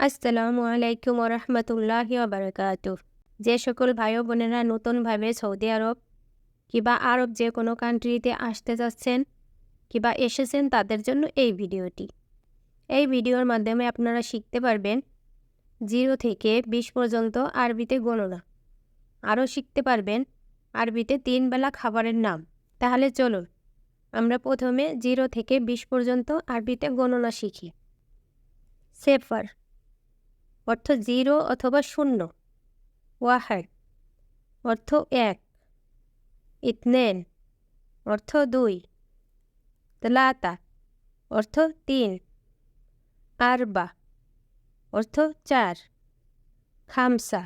আসসালামু আলাইকুম ওরহমতুল্লাহি ওবারাকাতুহ। যে সকল ভাই ও বোনেরা নতুনভাবে সৌদি আরব কিংবা আরব যে কোনো কান্ট্রিতে আসতে যাচ্ছেন কিংবা এসেছেন তাদের জন্য এই ভিডিওটি। এই ভিডিওর মাধ্যমে আপনারা শিখতে পারবেন 0 থেকে 20 পর্যন্ত আরবিতে গণনা। আরও শিখতে পারবেন আরবিতে 3 বেলা খাবারের নাম। তাহলে চলুন আমরা প্রথমে 0 থেকে 20 পর্যন্ত আরবিতে গণনা শিখি। সেফার অর্থ 0 অথবা 0, ওয়াহাদ অর্থ 1, ইতনেন অর্থ 2, তলাতা অর্থ 3, আরবা অর্থ 4, খামসা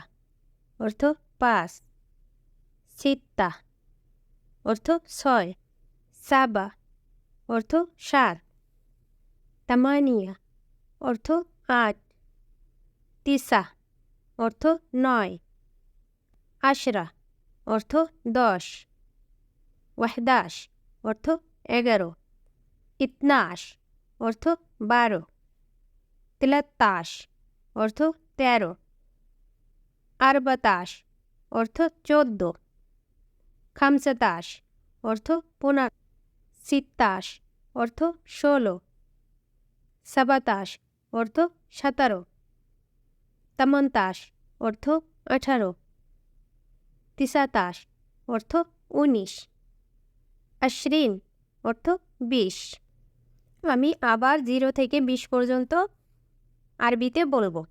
অর্থ 5, সিত্তা অর্থ 6, সাবা অর্থ 7, তামানিয়া অর্থ 8, তিসা অর্থ 9, আশরা অর্থ 10, ওয়াহদাশ অর্থ 11, ইতনাশ অর্থ 12, তিলাত্তাশ অর্থ 13, আরবাতাশ অর্থ 14, খামসাতাশ অর্থ 15, সিত্তাশ অর্থ 16, সাবাতাশ অর্থ 17, তামান্তাশ অর্থ 18, তিসাতাশ অর্থ 19, আশরিন অর্থ 20। আমি আবার 0 থেকে 20 পর্যন্ত আরবিতে বলবো।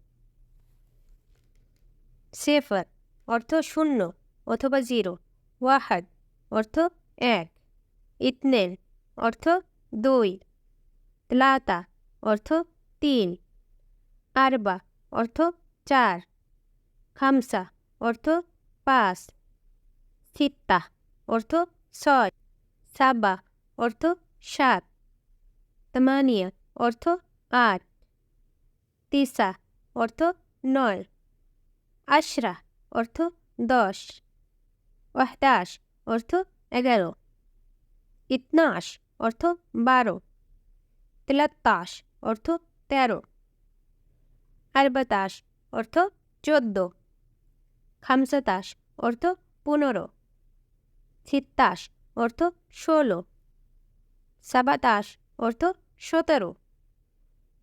সেফার অর্থ 0 অথবা 0, ওয়াহাদ অর্থ 1, ইতনেন অর্থ 2, তলাতা অর্থ 3, আরবা অর্থ 4, খামসা অর্থ 5, সিত্তা অর্থ 6, সাবা অর্থ 7, তামানিয়া অর্থ 8, তিসা অর্থ 9, আশরা অর্থ 10, ওয়াহদাশ অর্থ 11, ইতনাশ অর্থ 12, তিলাত্তাশ অর্থ 13, আরবাতাশ অর্থ 14, খামসাতাশ অর্থ 15, সিত্তাশ অর্থ 16, সাবাতাশ অর্থ 17,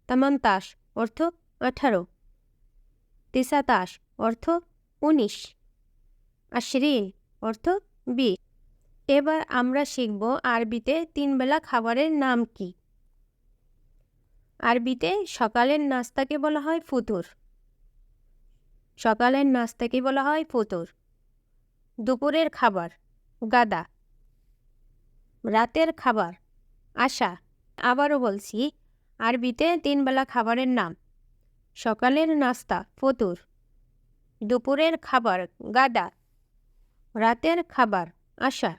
তামান্তাশ অর্থ 18, তিসাতাশ অর্থ 19, আশরিন অর্থ 20। এবার আমরা শিখব আরবিতে 3 বেলা খাবারের নাম কি। আরবিতে সকালের নাস্তাকে বলা হয় ফুতুর। সকালের নাস্তাকে বলা হয় ফুতুর। দুপুরের খাবার গাদা, রাতের খাবার আশা। আবারও বলছি, আরবিতে 3 বেলা খাবারের নাম: সকালের নাস্তা ফতুর, দুপুরের খাবার গাদা, রাতের খাবার আশা।